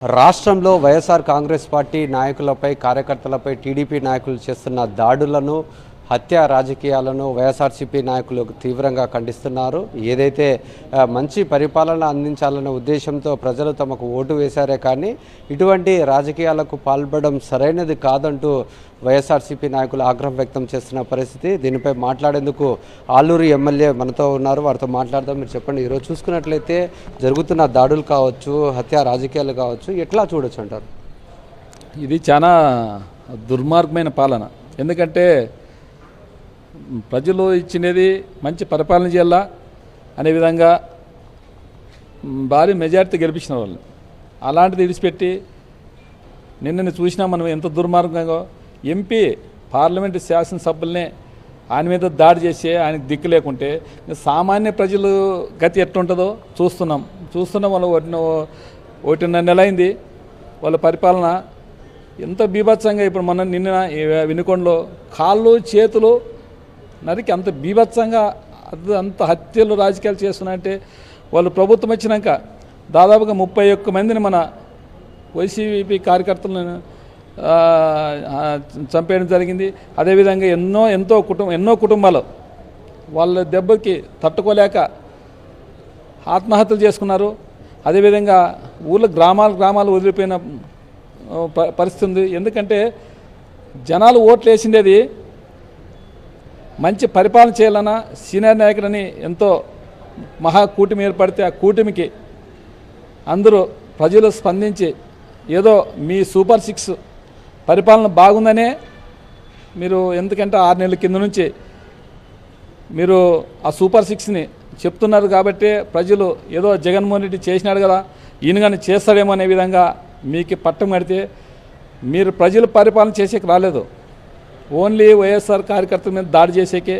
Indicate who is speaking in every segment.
Speaker 1: రాష్ట్రంలో వైఎస్ఆర్ కాంగ్రెస్ పార్టీ నాయకులపై కార్యకర్తలపై టీడీపీ నాయకులు చేస్తున్న దాడులను హత్య రాజకీయాలను వైఎస్ఆర్సీపీ నాయకులు తీవ్రంగా ఖండిస్తున్నారు. ఏదైతే మంచి పరిపాలన అందించాలనే ఉద్దేశంతో ప్రజలు తమకు ఓటు వేశారే కానీ ఇటువంటి రాజకీయాలకు పాల్పడడం సరైనది కాదంటూ వైఎస్ఆర్సీపీ నాయకులు ఆగ్రహం వ్యక్తం చేస్తున్న పరిస్థితి. దీనిపై మాట్లాడేందుకు ఆలూరు ఎమ్మెల్యే మనతో ఉన్నారు, వారితో మాట్లాడదాం. మీరు చెప్పండి, ఈరోజు చూసుకున్నట్లయితే జరుగుతున్న దాడులు కావచ్చు, హత్య రాజకీయాలు కావచ్చు, ఎట్లా చూడొచ్చు అంటారు?
Speaker 2: ఇది చాలా దుర్మార్గమైన పాలన. ఎందుకంటే ప్రజలు ఇచ్చినది మంచి పరిపాలన చేయాలా అనే విధంగా భారీ మెజారిటీ గెలిపించిన వాళ్ళు అలాంటిది విడిచిపెట్టి నిన్న చూసినా మనం ఎంత దుర్మార్గంగా ఎంపీ పార్లమెంటు శాసనసభ్యులనే ఆయన మీద దాడి చేసి ఆయనకు దిక్కు లేకుంటే సామాన్య ప్రజలు గతి ఎట్లుంటుందో చూస్తున్నాం. వాళ్ళు ఒకటిన్నర నెల అయింది వాళ్ళ పరిపాలన ఎంత బీభత్సంగా. ఇప్పుడు మొన్న నిన్న వినుకొండలో కాళ్ళు చేతులు నరికి అంత బీభత్సంగా అంత హత్యలు రాజకీయాలు చేస్తున్నాయంటే వాళ్ళు ప్రభుత్వం వచ్చినాక దాదాపుగా 31 మందిని మన వైసీపీ కార్యకర్తలను చంపేయడం జరిగింది. అదేవిధంగా ఎన్నో కుటుంబాలు వాళ్ళ దెబ్బకి తట్టుకోలేక ఆత్మహత్యలు చేసుకున్నారు. అదేవిధంగా ఊళ్ళో గ్రామాలు వదిలిపోయిన పరిస్థితి ఉంది. ఎందుకంటే జనాలు ఓట్లు వేసిండేది మంచి పరిపాలన చేయాలన్నా సీనియర్ నాయకులని ఎంతో మహా కూటమి ఏర్పడితే ఆ కూటమికి అందరూ ప్రజలు స్పందించి ఏదో మీ సూపర్ 6 పరిపాలన బాగుందనే మీరు, ఎందుకంటే 6 నెలల కింద నుంచి మీరు ఆ సూపర్ 6ని చెప్తున్నారు కాబట్టి ప్రజలు ఏదో జగన్మోహన్ రెడ్డి చేసినాడు కదా ఈయన కానీ చేస్తాడేమో అనే విధంగా మీకు పట్టం కడితే మీరు ప్రజలు పరిపాలన చేసేకి రాలేదు. ఓన్లీ వైఎస్ఆర్ కార్యకర్తల మీద దాడి చేసేకే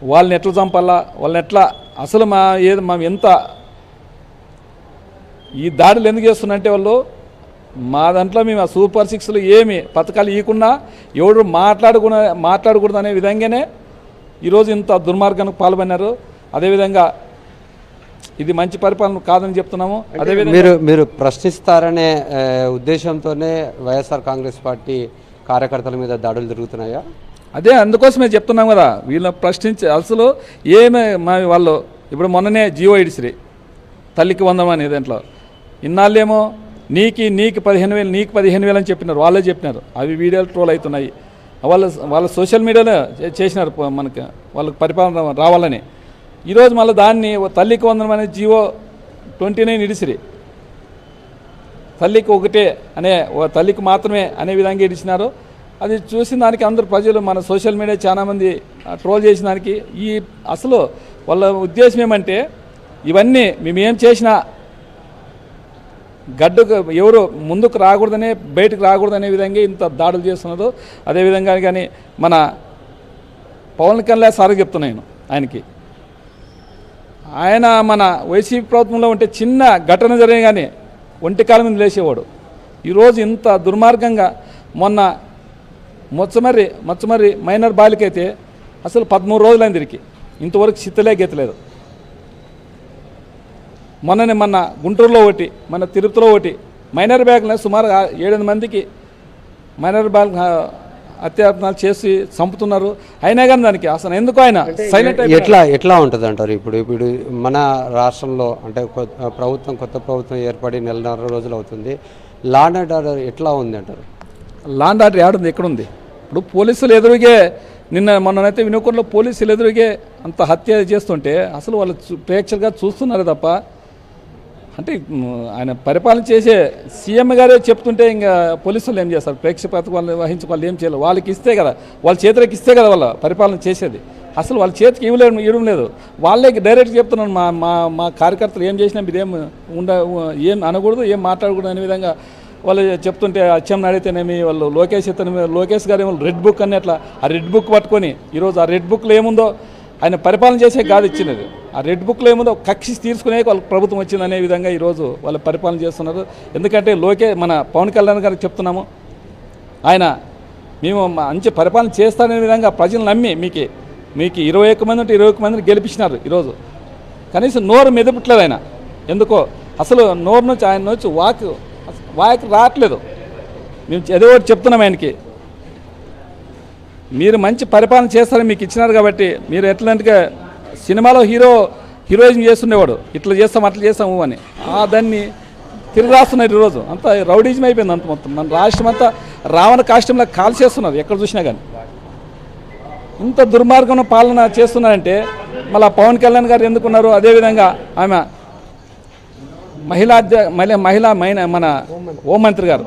Speaker 2: వాళ్ళని ఎట్లా చంపాలా, వాళ్ళని ఎట్లా అసలు మా ఎంత ఈ దాడులు ఎందుకు చేస్తున్నంటే వాళ్ళు మా దాంట్లో మేము ఆ సూపర్ 6లో ఏమి పథకాలు ఇవ్వకుండా ఎవరు మాట్లాడకూడదు అనే విధంగానే ఈరోజు ఇంత దుర్మార్గానికి పాల్పడినారు. అదేవిధంగా ఇది మంచి పరిపాలన కాదని చెప్తున్నాము.
Speaker 1: అదేవిధంగా మీరు ప్రశ్నిస్తారనే ఉద్దేశంతోనే వైఎస్ఆర్ కాంగ్రెస్ పార్టీ కార్యకర్తల మీద దాడులు జరుగుతున్నాయా?
Speaker 2: అదే అందుకోసమే చెప్తున్నాం కదా, వీళ్ళని ప్రశ్నించే అసలు వాళ్ళు ఇప్పుడు మొన్ననే జీవో ఇడిసిరి తల్లికి 100 అని దాంట్లో ఇన్నాళ్ళేమో నీకు 15,000 నీకు 15,000 అని చెప్పినారు, వాళ్ళే చెప్పినారు. అవి వీడియోలు ట్రోల్ అవుతున్నాయి. వాళ్ళ సోషల్ మీడియాలో చేసినారు వాళ్ళకి పరిపాలన రావాలని. ఈరోజు మళ్ళీ దాన్ని తల్లికి 100 అనే జీవో 29 ఇడిసిరి తల్లికి ఒకటే అనే తల్లికి మాత్రమే అనే విధంగా ఇచ్చినారు. అది చూసిన దానికి అందరు ప్రజలు మన సోషల్ మీడియా చాలామంది ట్రోల్ చేసిన దానికి అసలు వాళ్ళ ఉద్దేశం ఏమంటే ఇవన్నీ మేమేం చేసినా గడ్డకు ఎవరు ముందుకు రాకూడదనే బయటకు రాకూడదనే విధంగా ఇంత దాడులు చేస్తున్నారు. అదేవిధంగా కానీ మన పవన్ కళ్యాణ్ సార్ చెప్తున్నాను, ఆయన మన వైసీపీ ప్రభుత్వంలో ఉంటే చిన్న ఘటన జరిగే కానీ ఒంటికాలం మీద లేచేవాడు. ఈరోజు ఇంత దుర్మార్గంగా మొన్న మచ్చమర్రి మైనర్ బాలికైతే అసలు 13 రోజులైంది తిరిగి ఇంతవరకు చిత్తలే గీతలేదు. మొన్న గుంటూరులో ఒకటి, మన తిరుపతిలో ఒకటి మైనర్ బ్యాగ్లో సుమారు 7-8 మందికి మైనర్ బ్యాగ్ హత్యాయత్నాలు చేసి చంపుతున్నారు. అయినా కానీ దానికి అసలు ఎందుకు ఆయన సైలెంట్
Speaker 1: ఎట్లా ఉంటుంది అంటారు? ఇప్పుడు మన రాష్ట్రంలో అంటే కొత్త ప్రభుత్వం ఏర్పడి 1.5 రోజులు అవుతుంది. లా అండ్ ఆర్డర్ ఎట్లా ఉంది అంటారు?
Speaker 2: లా అండ్ ఆర్డర్ ఏడుంది, ఎక్కడుంది? ఇప్పుడు పోలీసులు ఎదురుగే మొన్ననైతే వినుకొండలో పోలీసులు ఎదురుగే అంత హత్య చేస్తుంటే అసలు వాళ్ళు ప్రేక్షకులుగా చూస్తున్నారు తప్ప, అంటే ఆయన పరిపాలన చేసే సీఎం గారే చెప్తుంటే ఇంకా పోలీసులు ఏం చేస్తారు? ప్రేక్షకులు వహించి వాళ్ళు ఏం చేయాలి? వాళ్ళకి ఇస్తే కదా, వాళ్ళ చేతులకు ఇస్తే కదా వాళ్ళ పరిపాలన చేసేది. అసలు వాళ్ళ చేతికి ఇవ్వడం లేదు. వాళ్ళే డైరెక్ట్గా చెప్తున్నాను, మా కార్యకర్తలు ఏం చేసినా మీరు ఏం అనకూడదు, ఏం మాట్లాడకూడదు అనే విధంగా వాళ్ళు చెప్తుంటే అచ్చెం అడిగితేనేమి వాళ్ళు లోకేష్ గారు ఏమో రెడ్ బుక్ అని అట్లా ఆ రెడ్ బుక్ పట్టుకొని ఈరోజు ఆ రెడ్ బుక్లో ఏముందో ఆయన పరిపాలన చేసే కాదు ఇచ్చినది. ఆ రెడ్ బుక్లో ఏముందో కక్షి తీర్చుకునే వాళ్ళకి ప్రభుత్వం వచ్చిందనే విధంగా ఈరోజు వాళ్ళు పరిపాలన చేస్తున్నారు. ఎందుకంటే మన పవన్ కళ్యాణ్ గారికి చెప్తున్నాము, ఆయన మేము మంచి పరిపాలన చేస్తారనే విధంగా ప్రజలు నమ్మి మీకు 21 మంది ఉంటే 21 మందిని గెలిపించినారు. ఈరోజు కనీసం నోరు మెదపట్లేదు ఆయన. ఎందుకో అసలు నోరు నుంచి ఆయన నుంచి వాయికి రావట్లేదు. మేము ఏదో ఒకటి చెప్తున్నాం ఆయనకి, మీరు మంచి పరిపాలన చేస్తారని మీకు ఇచ్చినారు కాబట్టి మీరు ఎట్లాంటిగా సినిమాలో హీరోయిజం చేస్తుండేవాడు, ఇట్లా చేస్తాం అట్లా చేస్తాము అని దాన్ని తిరిగి రాస్తున్నారు ఈరోజు. అంతా రౌడీజం అయిపోయింది అంత మొత్తం. మన రాష్ట్రం అంతా రావణ కాష్టంలో కాల్ చేస్తున్నారు ఎక్కడ చూసినా కానీ. ఇంత దుర్మార్గం పాలన చేస్తున్నారంటే మళ్ళీ పవన్ కళ్యాణ్ గారు ఎందుకున్నారు? అదేవిధంగా ఆమె మన హోంమంత్రి గారు,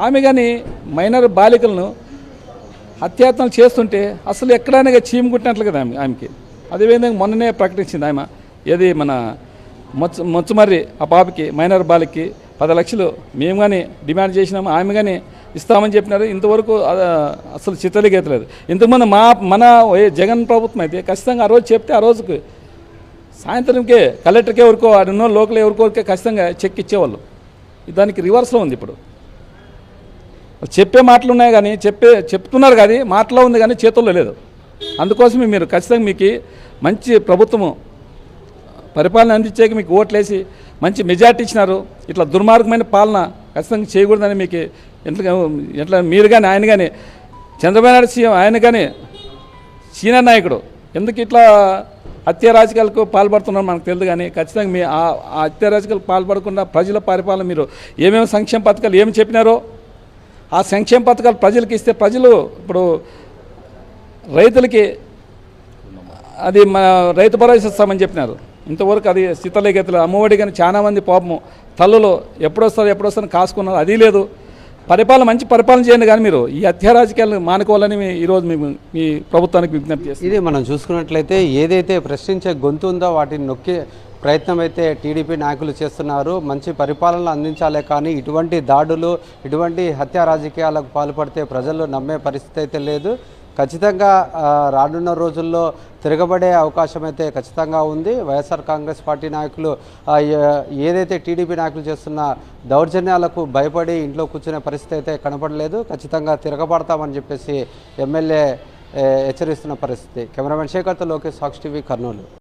Speaker 2: ఆమె కానీ మైనర్ బాలికలను హత్యాయత్నాలు చేస్తుంటే అసలు ఎక్కడైనా చీము కుట్టినట్లు కదా ఆమెకి. అదేవిధంగా మొన్ననే ప్రకటించింది ఆమె, ఏది మన మొచ్చుమర్రి ఆ పాపకి మైనర్ బాలికి 10 లక్షలు మేము కానీ డిమాండ్ చేసినాము, ఆమె కానీ ఇస్తామని చెప్పినారు. ఇంతవరకు అసలు చిత్తలిగేతలేదు. ఇంతకుముందు మన జగన్ ప్రభుత్వం అయితే ఖచ్చితంగా ఆ రోజు చెప్తే ఆ రోజుకి సాయంత్రంకే కలెక్టర్కే ఎవరికో అన్నో లోకల్ ఎవరికోరికే ఖచ్చితంగా చెక్ ఇచ్చేవాళ్ళు. దానికి రివర్స్లో ఉంది ఇప్పుడు. చెప్పే మాటలు ఉన్నాయి కానీ చెప్తున్నారు కానీ మాటలో ఉంది కానీ చేతుల్లో లేదు. అందుకోసమే మీరు ఖచ్చితంగా మీకు మంచి ప్రభుత్వము పరిపాలన అందించేకి మీకు ఓట్లేసి మంచి మెజార్టీ ఇచ్చినారు. ఇట్లా దుర్మార్గమైన పాలన ఖచ్చితంగా చేయకూడదని మీకు ఎట్లా మీరు కానీ ఆయన కానీ చంద్రబాబు నాయుడు సీఎం ఆయన కానీ సీనియర్ నాయకుడు ఎందుకు ఇట్లా హత్య రాజకీయాలకు పాల్పడుతున్నారు మనకు తెలియదు. కానీ ఖచ్చితంగా మీ ఆ హత్య రాజకీయాలకు పాల్పడకుండా ప్రజల పరిపాలన మీరు ఏమేమి సంక్షేమ పథకాలు ఏమి చెప్పినారో ఆ సంక్షేమ పథకాలు ప్రజలకు ఇస్తే ప్రజలు ఇప్పుడు రైతులకి అది మన రైతు భరోసా ఇస్తామని చెప్పినారు. ఇంతవరకు అది స్థితలేగతులు అమ్మఒడి కానీ చాలామంది పాపము తల్లులు ఎప్పుడొస్తారని కాసుకున్నారు, అది లేదు. మంచి పరిపాలన చేయండి కానీ మీరు ఈ హత్య రాజకీయాలను మానుకోవాలని ఈరోజు మేము మీ ప్రభుత్వానికి విజ్ఞప్తి చేస్తాం.
Speaker 1: ఇది మనం చూసుకున్నట్లయితే ఏదైతే ప్రశ్నించే గొంతు ఉందో వాటిని నొక్కే ప్రయత్నం అయితే టీడీపీ నాయకులు చేస్తున్నారు. మంచి పరిపాలన అందించాలే కానీ ఇటువంటి దాడులు ఇటువంటి హత్య రాజకీయాలకు పాల్పడితే ప్రజలు నమ్మే పరిస్థితి అయితే లేదు. ఖచ్చితంగా రానున్న రోజుల్లో తిరగబడే అవకాశం అయితే ఖచ్చితంగా ఉంది. వైఎస్ఆర్ కాంగ్రెస్ పార్టీ నాయకులు ఏదైతే టీడీపీ నాయకులు చేస్తున్న దౌర్జన్యాలకు భయపడి ఇంట్లో కూర్చునే పరిస్థితి అయితే కనపడలేదు. ఖచ్చితంగా తిరగబడతామని చెప్పేసి ఎమ్మెల్యే హెచ్చరిస్తున్న పరిస్థితి. కెమెరామెన్ శేఖర్తో లోకేష్, సాక్షి టీవీ, కర్నూలు.